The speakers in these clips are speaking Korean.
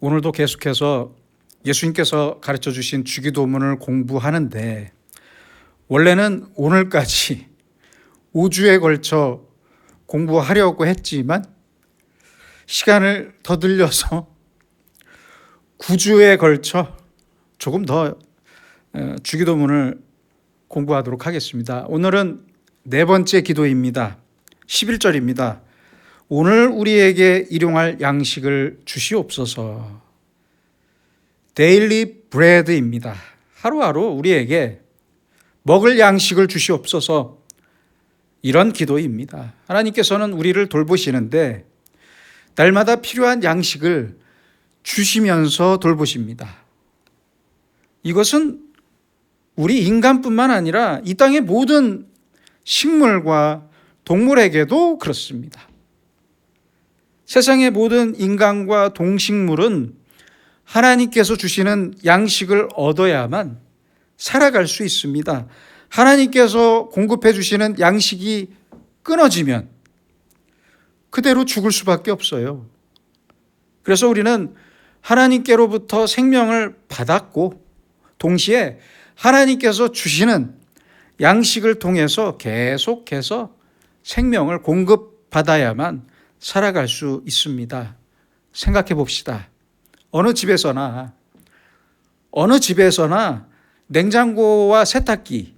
오늘도 계속해서 예수님께서 가르쳐 주신 주기도문을 공부하는데, 원래는 오늘까지 5주에 걸쳐 공부하려고 했지만 시간을 더 늘려서 9주에 걸쳐 조금 더 주기도문을 공부하도록 하겠습니다. 오늘은 네 번째 기도입니다. 11절입니다. 오늘 우리에게 일용할 양식을 주시옵소서. 데일리 브레드입니다. 하루하루 우리에게 먹을 양식을 주시옵소서. 이런 기도입니다. 하나님께서는 우리를 돌보시는데 날마다 필요한 양식을 주시면서 돌보십니다. 이것은 우리 인간뿐만 아니라 이 땅의 모든 식물과 동물에게도 그렇습니다. 세상의 모든 인간과 동식물은 하나님께서 주시는 양식을 얻어야만 살아갈 수 있습니다. 하나님께서 공급해 주시는 양식이 끊어지면 그대로 죽을 수밖에 없어요. 그래서 우리는 하나님께로부터 생명을 받았고 동시에 하나님께서 주시는 양식을 통해서 계속해서 생명을 공급받아야만 살아갈 수 있습니다. 생각해 봅시다. 어느 집에서나 냉장고와 세탁기,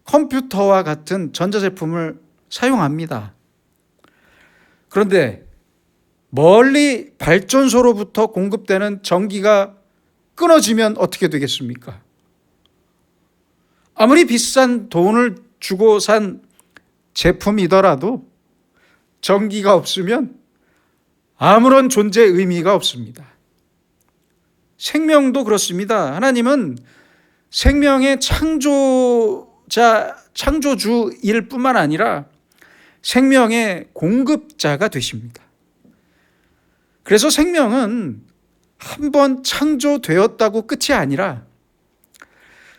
컴퓨터와 같은 전자제품을 사용합니다. 그런데 멀리 발전소로부터 공급되는 전기가 끊어지면 어떻게 되겠습니까? 아무리 비싼 돈을 주고 산 제품이더라도 전기가 없으면 아무런 존재 의미가 없습니다. 생명도 그렇습니다. 하나님은 생명의 창조주일 뿐만 아니라 생명의 공급자가 되십니다. 그래서 생명은 한번 창조되었다고 끝이 아니라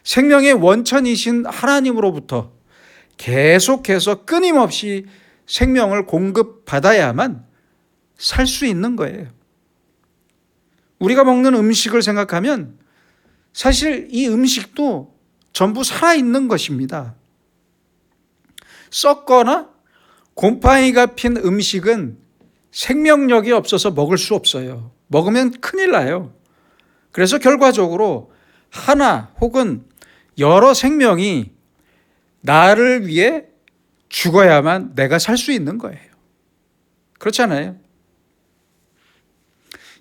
생명의 원천이신 하나님으로부터 계속해서 끊임없이 생명을 공급받아야만 살 수 있는 거예요. 우리가 먹는 음식을 생각하면 사실 이 음식도 전부 살아있는 것입니다. 썩거나 곰팡이가 핀 음식은 생명력이 없어서 먹을 수 없어요. 먹으면 큰일 나요. 그래서 결과적으로 하나 혹은 여러 생명이 나를 위해 죽어야만 내가 살 수 있는 거예요. 그렇잖아요.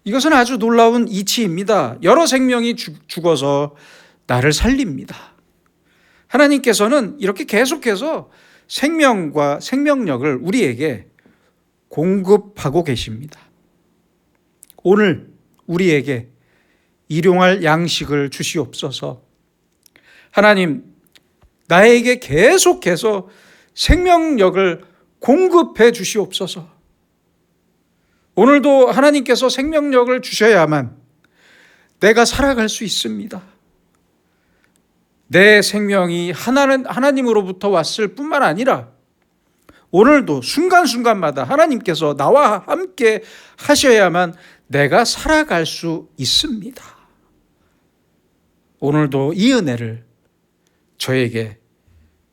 이것은 아주 놀라운 이치입니다. 여러 생명이 죽어서 나를 살립니다. 하나님께서는 이렇게 계속해서 생명과 생명력을 우리에게 공급하고 계십니다. 오늘 우리에게 일용할 양식을 주시옵소서. 하나님, 나에게 계속해서 생명력을 공급해 주시옵소서. 오늘도 하나님께서 생명력을 주셔야만 내가 살아갈 수 있습니다. 내 생명이 하나님으로부터 왔을 뿐만 아니라 오늘도 순간순간마다 하나님께서 나와 함께 하셔야만 내가 살아갈 수 있습니다. 오늘도 이 은혜를 저에게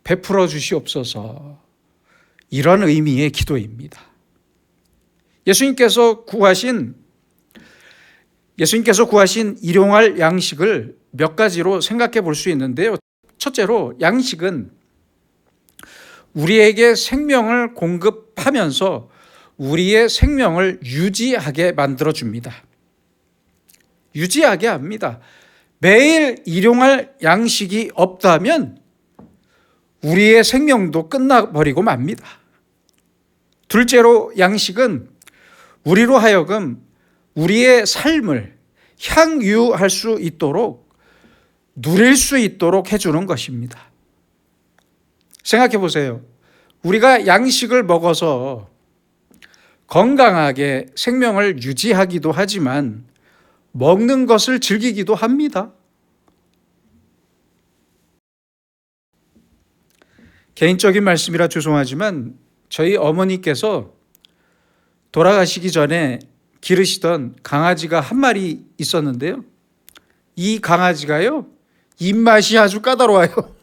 베풀어 주시옵소서. 이런 의미의 기도입니다. 예수님께서 구하신 일용할 양식을 몇 가지로 생각해 볼 수 있는데요. 첫째로 양식은 우리에게 생명을 공급하면서 우리의 생명을 유지하게 만들어줍니다. 유지하게 합니다. 매일 일용할 양식이 없다면 우리의 생명도 끝나버리고 맙니다. 둘째로 양식은 우리로 하여금 우리의 삶을 향유할 수 있도록 누릴 수 있도록 해주는 것입니다. 생각해 보세요. 우리가 양식을 먹어서 건강하게 생명을 유지하기도 하지만 먹는 것을 즐기기도 합니다. 개인적인 말씀이라 죄송하지만 저희 어머니께서 돌아가시기 전에 기르시던 강아지가 한 마리 있었는데요. 이 강아지가요, 입맛이 아주 까다로워요.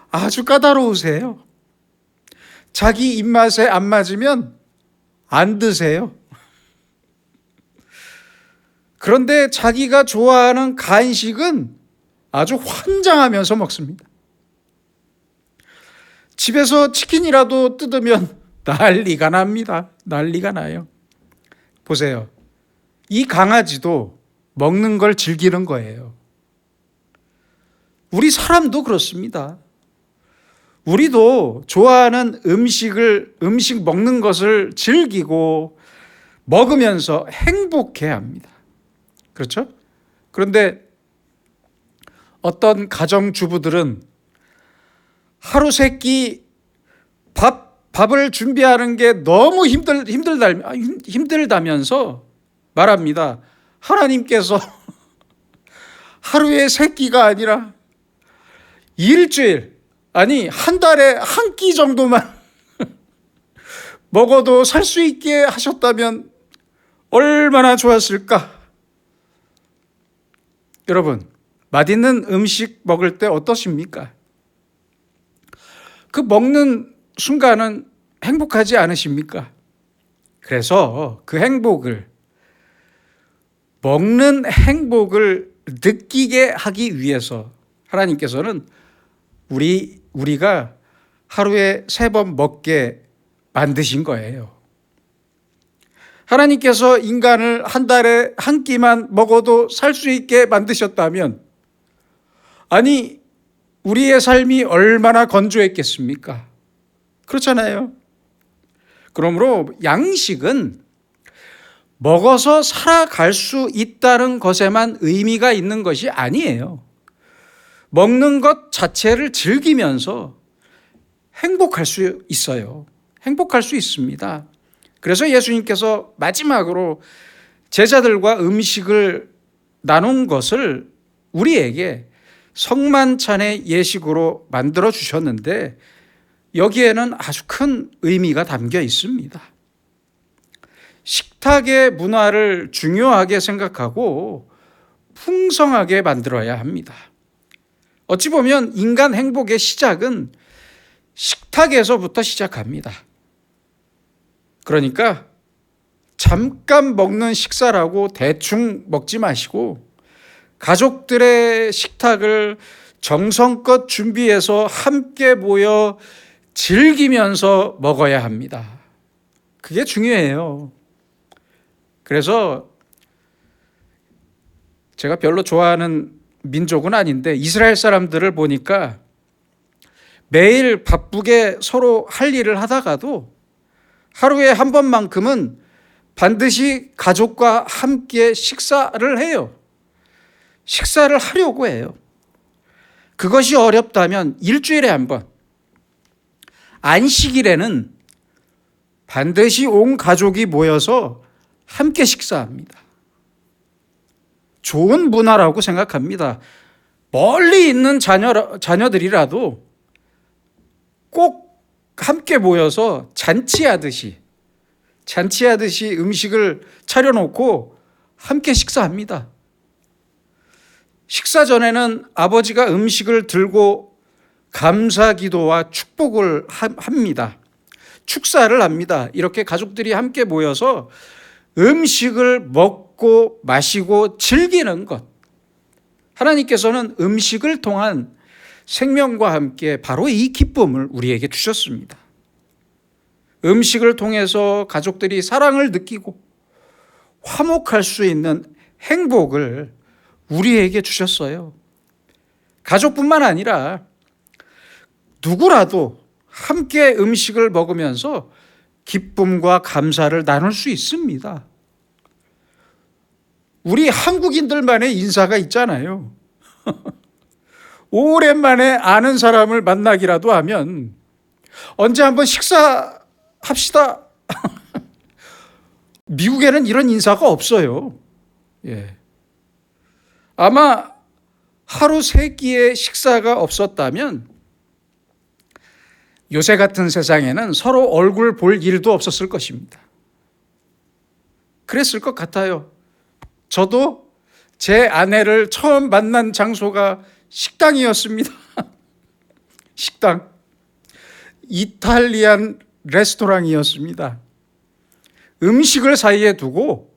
아주 까다로우세요. 자기 입맛에 안 맞으면 안 드세요. 그런데 자기가 좋아하는 간식은 아주 환장하면서 먹습니다. 집에서 치킨이라도 뜯으면 난리가 납니다. 난리가 나요. 보세요. 이 강아지도 먹는 걸 즐기는 거예요. 우리 사람도 그렇습니다. 우리도 좋아하는 음식 먹는 것을 즐기고 먹으면서 행복해야 합니다. 그렇죠? 그런데 어떤 가정주부들은 하루 세끼 밥을 준비하는 게 너무 힘들다면서 말합니다. 하나님께서 하루에 세 끼가 아니라 일주일, 아니 한 달에 한 끼 정도만 먹어도 살 수 있게 하셨다면 얼마나 좋았을까? 여러분, 맛있는 음식 먹을 때 어떠십니까? 그 먹는 순간은 행복하지 않으십니까? 그래서 그 먹는 행복을 느끼게 하기 위해서 하나님께서는 우리가 하루에 3번 먹게 만드신 거예요. 하나님께서 인간을 한 달에 한 끼만 먹어도 살 수 있게 만드셨다면, 아니, 우리의 삶이 얼마나 건조했겠습니까? 그렇잖아요. 그러므로 양식은 먹어서 살아갈 수 있다는 것에만 의미가 있는 것이 아니에요. 먹는 것 자체를 즐기면서 행복할 수 있어요. 행복할 수 있습니다. 그래서 예수님께서 마지막으로 제자들과 음식을 나눈 것을 우리에게 성만찬의 예식으로 만들어 주셨는데, 여기에는 아주 큰 의미가 담겨 있습니다. 식탁의 문화를 중요하게 생각하고 풍성하게 만들어야 합니다. 어찌 보면 인간 행복의 시작은 식탁에서부터 시작합니다. 그러니까 잠깐 먹는 식사라고 대충 먹지 마시고 가족들의 식탁을 정성껏 준비해서 함께 모여 즐기면서 먹어야 합니다. 그게 중요해요. 그래서 제가 별로 좋아하는 민족은 아닌데 이스라엘 사람들을 보니까 매일 바쁘게 서로 할 일을 하다가도 하루에 한 번만큼은 반드시 가족과 함께 식사를 해요. 식사를 하려고 해요. 그것이 어렵다면 일주일에 한 번, 안식일에는 반드시 온 가족이 모여서 함께 식사합니다. 좋은 문화라고 생각합니다. 멀리 있는 자녀들이라도 꼭 함께 모여서 잔치하듯이 음식을 차려놓고 함께 식사합니다. 식사 전에는 아버지가 음식을 들고 감사 기도와 축복을 합니다. 축사를 합니다. 이렇게 가족들이 함께 모여서 음식을 먹고 마시고 즐기는 것. 하나님께서는 음식을 통한 생명과 함께 바로 이 기쁨을 우리에게 주셨습니다. 음식을 통해서 가족들이 사랑을 느끼고 화목할 수 있는 행복을 우리에게 주셨어요. 가족뿐만 아니라 누구라도 함께 음식을 먹으면서 기쁨과 감사를 나눌 수 있습니다. 우리 한국인들만의 인사가 있잖아요. 오랜만에 아는 사람을 만나기라도 하면 언제 한번 식사합시다. 미국에는 이런 인사가 없어요. 예. 아마 하루 3끼의 식사가 없었다면 요새 같은 세상에는 서로 얼굴 볼 일도 없었을 것입니다. 그랬을 것 같아요. 저도 제 아내를 처음 만난 장소가 식당이었습니다. 식당. 이탈리안 레스토랑이었습니다. 음식을 사이에 두고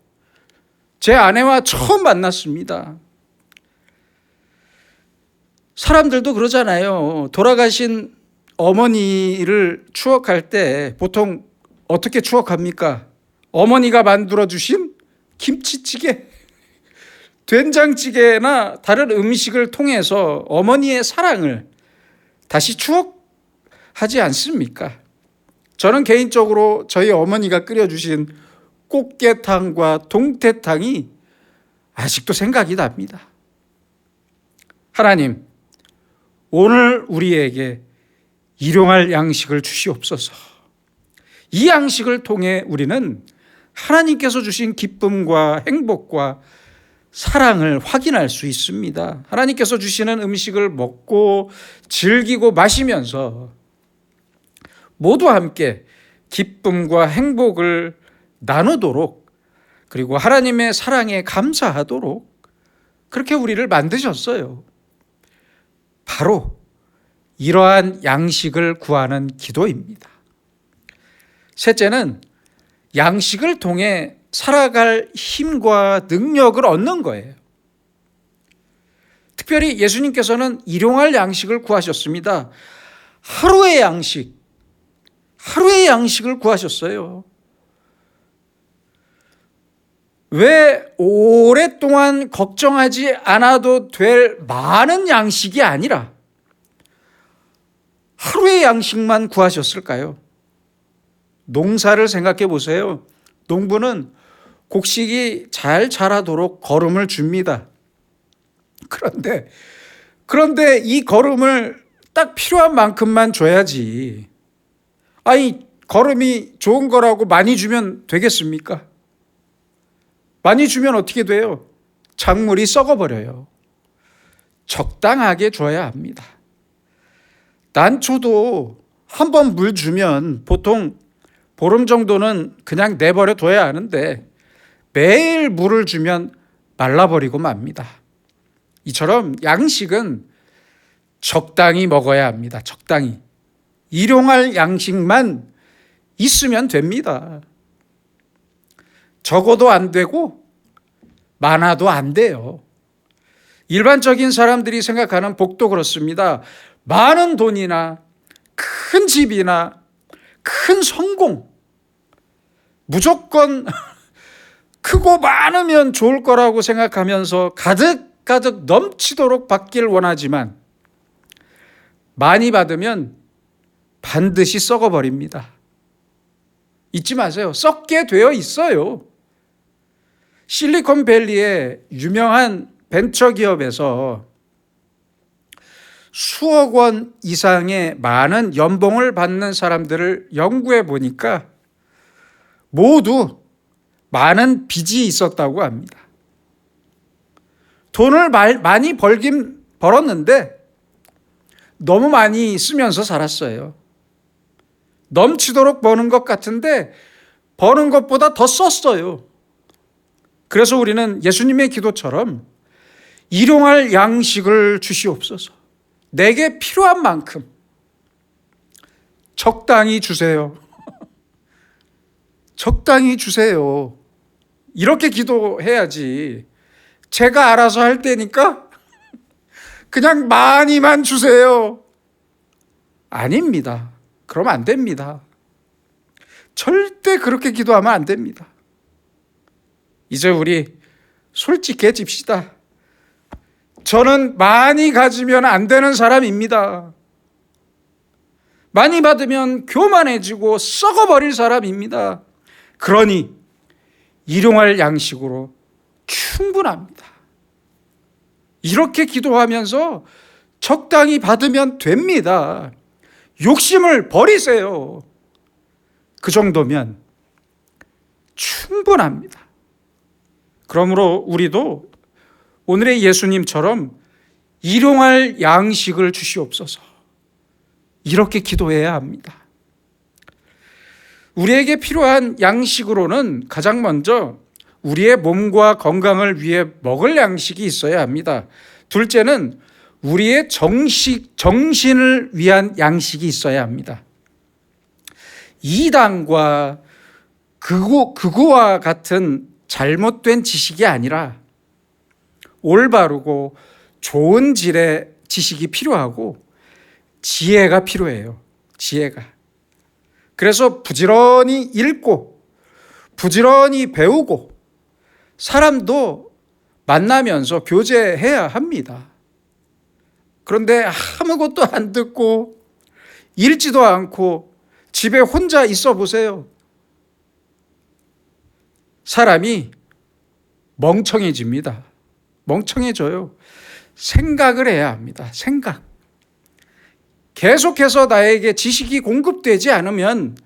제 아내와 처음 만났습니다. 사람들도 그러잖아요. 돌아가신 어머니를 추억할 때 보통 어떻게 추억합니까? 어머니가 만들어주신 김치찌개, 된장찌개나 다른 음식을 통해서 어머니의 사랑을 다시 추억하지 않습니까? 저는 개인적으로 저희 어머니가 끓여주신 꽃게탕과 동태탕이 아직도 생각이 납니다. 하나님, 오늘 우리에게 일용할 양식을 주시옵소서. 이 양식을 통해 우리는 하나님께서 주신 기쁨과 행복과 사랑을 확인할 수 있습니다. 하나님께서 주시는 음식을 먹고 즐기고 마시면서 모두 함께 기쁨과 행복을 나누도록, 그리고 하나님의 사랑에 감사하도록 그렇게 우리를 만드셨어요. 바로 이러한 양식을 구하는 기도입니다. 셋째는 양식을 통해 살아갈 힘과 능력을 얻는 거예요. 특별히 예수님께서는 일용할 양식을 구하셨습니다. 하루의 양식을 구하셨어요. 왜 오랫동안 걱정하지 않아도 될 많은 양식이 아니라 하루의 양식만 구하셨을까요? 농사를 생각해 보세요. 농부는 곡식이 잘 자라도록 거름을 줍니다. 그런데 이 거름을 딱 필요한 만큼만 줘야지. 아니, 거름이 좋은 거라고 많이 주면 되겠습니까? 많이 주면 어떻게 돼요? 작물이 썩어버려요. 적당하게 줘야 합니다. 난초도 한 번 물 주면 보통 보름 정도는 그냥 내버려 둬야 하는데 매일 물을 주면 말라버리고 맙니다. 이처럼 양식은 적당히 먹어야 합니다. 적당히. 일용할 양식만 있으면 됩니다. 적어도 안 되고 많아도 안 돼요. 일반적인 사람들이 생각하는 복도 그렇습니다. 많은 돈이나 큰 집이나 큰 성공, 무조건 크고 많으면 좋을 거라고 생각하면서 가득가득 넘치도록 받길 원하지만 많이 받으면 반드시 썩어버립니다. 잊지 마세요. 썩게 되어 있어요. 실리콘밸리의 유명한 벤처기업에서 수억 원 이상의 많은 연봉을 받는 사람들을 연구해 보니까 모두 많은 빚이 있었다고 합니다. 돈을 많이 벌긴 벌었는데 너무 많이 쓰면서 살았어요. 넘치도록 버는 것 같은데 버는 것보다 더 썼어요. 그래서 우리는 예수님의 기도처럼 일용할 양식을 주시옵소서. 내게 필요한 만큼 적당히 주세요. 적당히 주세요. 이렇게 기도해야지. 제가 알아서 할 테니까 그냥 많이만 주세요. 아닙니다. 그러면 안 됩니다. 절대 그렇게 기도하면 안 됩니다. 이제 우리 솔직해집시다. 저는 많이 가지면 안 되는 사람입니다. 많이 받으면 교만해지고 썩어버릴 사람입니다. 그러니 일용할 양식으로 충분합니다. 이렇게 기도하면서 적당히 받으면 됩니다. 욕심을 버리세요. 그 정도면 충분합니다. 그러므로 우리도 오늘의 예수님처럼 일용할 양식을 주시옵소서. 이렇게 기도해야 합니다. 우리에게 필요한 양식으로는 가장 먼저 우리의 몸과 건강을 위해 먹을 양식이 있어야 합니다. 둘째는 우리의 정신을 위한 양식이 있어야 합니다. 이단과 극우와 같은 잘못된 지식이 아니라 올바르고 좋은 질의 지식이 필요하고 지혜가 필요해요. 지혜가. 그래서 부지런히 읽고 부지런히 배우고 사람도 만나면서 교제해야 합니다. 그런데 아무것도 안 듣고 읽지도 않고 집에 혼자 있어 보세요. 사람이 멍청해집니다. 멍청해져요. 생각을 해야 합니다. 생각. 계속해서 나에게 지식이 공급되지 않으면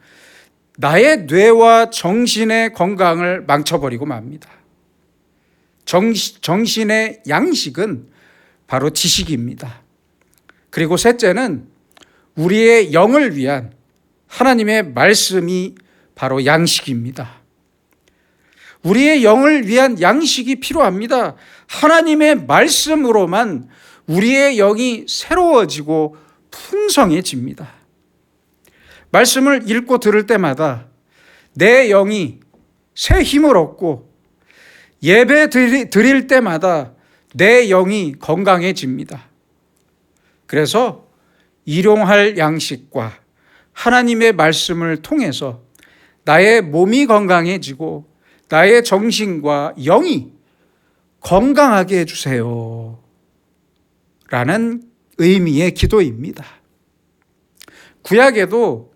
나의 뇌와 정신의 건강을 망쳐버리고 맙니다. 정신의 양식은 바로 지식입니다. 그리고 셋째는 우리의 영을 위한 하나님의 말씀이 바로 양식입니다. 우리의 영을 위한 양식이 필요합니다. 하나님의 말씀으로만 우리의 영이 새로워지고 풍성해집니다. 말씀을 읽고 들을 때마다 내 영이 새 힘을 얻고 예배 드릴 때마다 내 영이 건강해집니다. 그래서 일용할 양식과 하나님의 말씀을 통해서 나의 몸이 건강해지고 나의 정신과 영이 건강하게 해주세요. 라는 의미의 기도입니다. 구약에도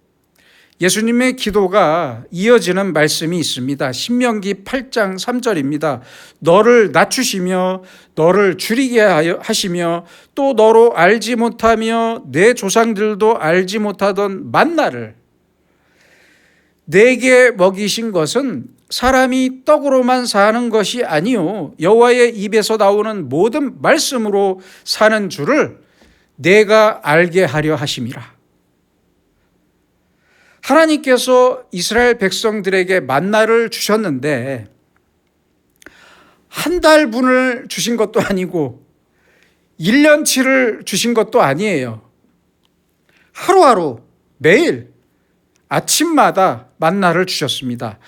예수님의 기도가 이어지는 말씀이 있습니다. 신명기 8장 3절입니다. 너를 낮추시며 너를 줄이게 하시며 또 너로 알지 못하며 내 조상들도 알지 못하던 만나를 내게 먹이신 것은 사람이 떡으로만 사는 것이 아니요 여호와의 입에서 나오는 모든 말씀으로 사는 줄을 내가 알게 하려 하심이라. 하나님께서 이스라엘 백성들에게 만나를 주셨는데 한 달분을 주신 것도 아니고 1년치를 주신 것도 아니에요. 하루하루 매일 아침마다 만나를 주셨습니다.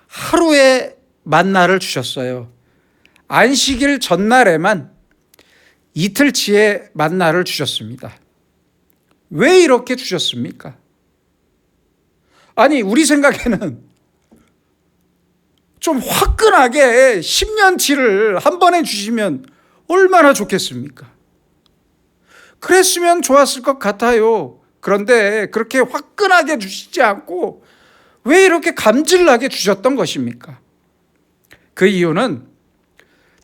하루에 만나를 주셨어요. 안식일 전날에만 이틀치의 만나를 주셨습니다. 왜 이렇게 주셨습니까? 아니, 우리 생각에는 좀 화끈하게 10년치를 한 번에 주시면 얼마나 좋겠습니까? 그랬으면 좋았을 것 같아요. 그런데 그렇게 화끈하게 주시지 않고 왜 이렇게 감질나게 주셨던 것입니까? 그 이유는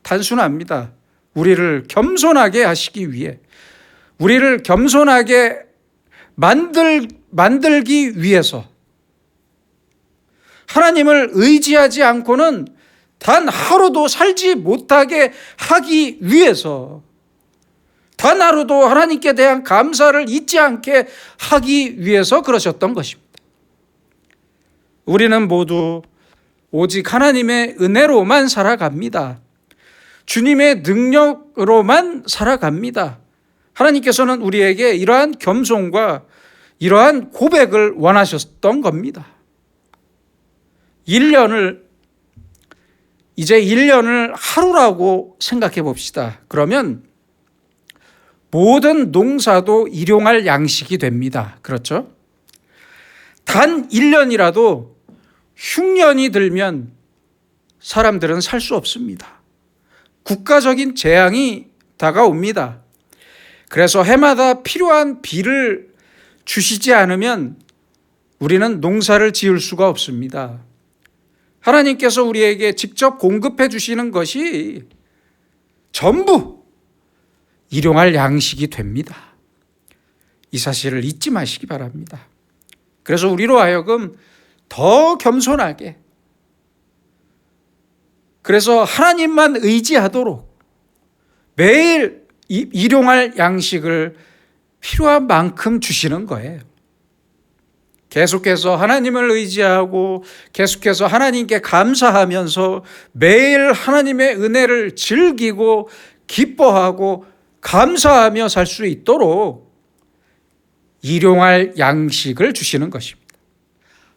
단순합니다. 우리를 겸손하게 하시기 위해, 우리를 겸손하게 만들기 위해서 하나님을 의지하지 않고는 단 하루도 살지 못하게 하기 위해서, 단 하루도 하나님께 대한 감사를 잊지 않게 하기 위해서 그러셨던 것입니다. 우리는 모두 오직 하나님의 은혜로만 살아갑니다. 주님의 능력으로만 살아갑니다. 하나님께서는 우리에게 이러한 겸손과 이러한 고백을 원하셨던 겁니다. 이제 1년을 하루라고 생각해 봅시다. 그러면 모든 농사도 일용할 양식이 됩니다. 그렇죠? 단 1년이라도 흉년이 들면 사람들은 살 수 없습니다. 국가적인 재앙이 다가옵니다. 그래서 해마다 필요한 비를 주시지 않으면 우리는 농사를 지을 수가 없습니다. 하나님께서 우리에게 직접 공급해 주시는 것이 전부 일용할 양식이 됩니다. 이 사실을 잊지 마시기 바랍니다. 그래서 우리로 하여금 더 겸손하게, 그래서 하나님만 의지하도록 매일 일용할 양식을 필요한 만큼 주시는 거예요. 계속해서 하나님을 의지하고 계속해서 하나님께 감사하면서 매일 하나님의 은혜를 즐기고 기뻐하고 감사하며 살 수 있도록 일용할 양식을 주시는 것입니다.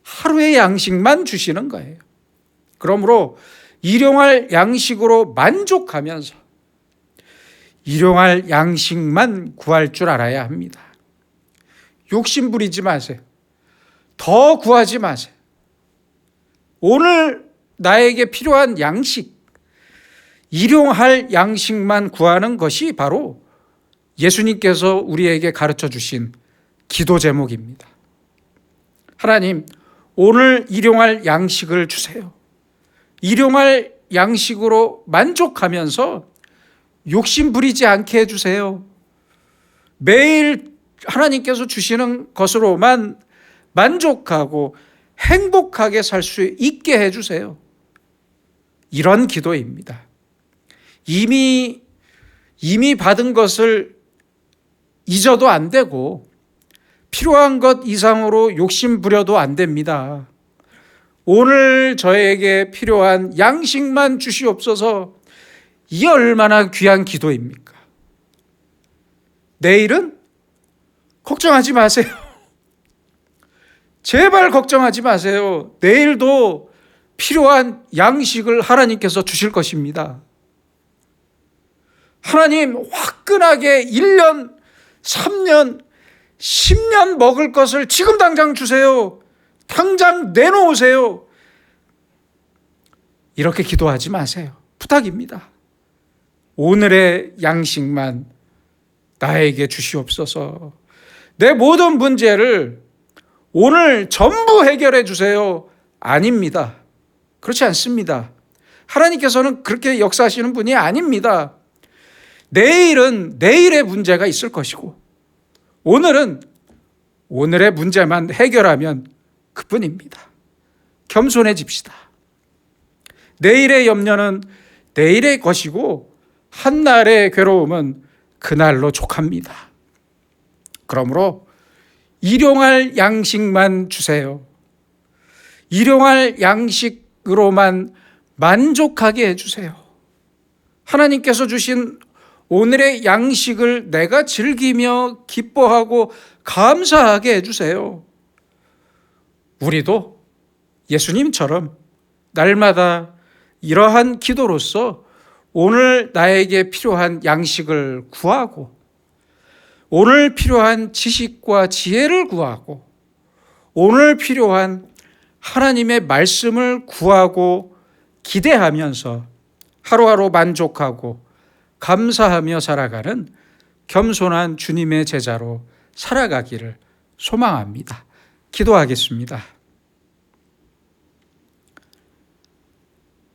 하루의 양식만 주시는 거예요. 그러므로 일용할 양식으로 만족하면서 일용할 양식만 구할 줄 알아야 합니다. 욕심 부리지 마세요. 더 구하지 마세요. 오늘 나에게 필요한 양식, 일용할 양식만 구하는 것이 바로 예수님께서 우리에게 가르쳐 주신 기도 제목입니다. 하나님, 오늘 일용할 양식을 주세요. 일용할 양식으로 만족하면서 욕심 부리지 않게 해주세요. 매일 하나님께서 주시는 것으로만 만족하고 행복하게 살 수 있게 해주세요. 이런 기도입니다. 이미 받은 것을 잊어도 안 되고 필요한 것 이상으로 욕심 부려도 안 됩니다. 오늘 저에게 필요한 양식만 주시옵소서. 이 얼마나 귀한 기도입니까? 내일은 걱정하지 마세요. 제발 걱정하지 마세요. 내일도 필요한 양식을 하나님께서 주실 것입니다. 하나님, 화끈하게 1년, 3년, 10년 먹을 것을 지금 당장 주세요. 당장 내놓으세요. 이렇게 기도하지 마세요. 부탁입니다. 오늘의 양식만 나에게 주시옵소서. 내 모든 문제를 오늘 전부 해결해 주세요. 아닙니다. 그렇지 않습니다. 하나님께서는 그렇게 역사하시는 분이 아닙니다. 내일은 내일의 문제가 있을 것이고 오늘은 오늘의 문제만 해결하면 그뿐입니다. 겸손해집시다. 내일의 염려는 내일의 것이고 한날의 괴로움은 그날로 족합니다. 그러므로 일용할 양식만 주세요. 일용할 양식으로만 만족하게 해주세요. 하나님께서 주신 오늘의 양식을 내가 즐기며 기뻐하고 감사하게 해주세요. 우리도 예수님처럼 날마다 이러한 기도로서 오늘 나에게 필요한 양식을 구하고 오늘 필요한 지식과 지혜를 구하고 오늘 필요한 하나님의 말씀을 구하고 기대하면서 하루하루 만족하고 감사하며 살아가는 겸손한 주님의 제자로 살아가기를 소망합니다. 기도하겠습니다.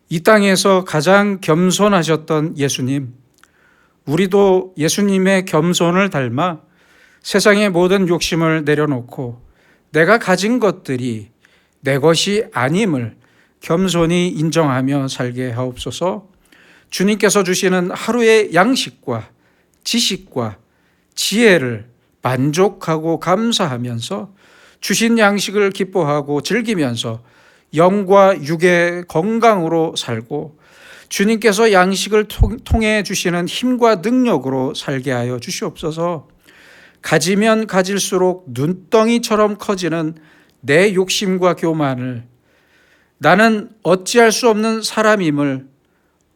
이 땅에서 가장 겸손하셨던 예수님, 우리도 예수님의 겸손을 닮아 세상의 모든 욕심을 내려놓고 내가 가진 것들이 내 것이 아님을 겸손히 인정하며 살게 하옵소서. 주님께서 주시는 하루의 양식과 지식과 지혜를 만족하고 감사하면서 주신 양식을 기뻐하고 즐기면서 영과 육의 건강으로 살고 주님께서 양식을 통해 주시는 힘과 능력으로 살게 하여 주시옵소서. 가지면 가질수록 눈덩이처럼 커지는 내 욕심과 교만을 나는 어찌할 수 없는 사람임을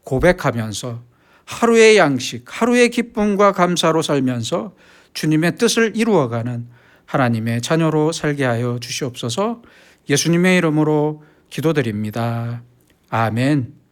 고백하면서 하루의 양식, 하루의 기쁨과 감사로 살면서 주님의 뜻을 이루어가는 하나님의 자녀로 살게 하여 주시옵소서. 예수님의 이름으로 기도드립니다. 아멘.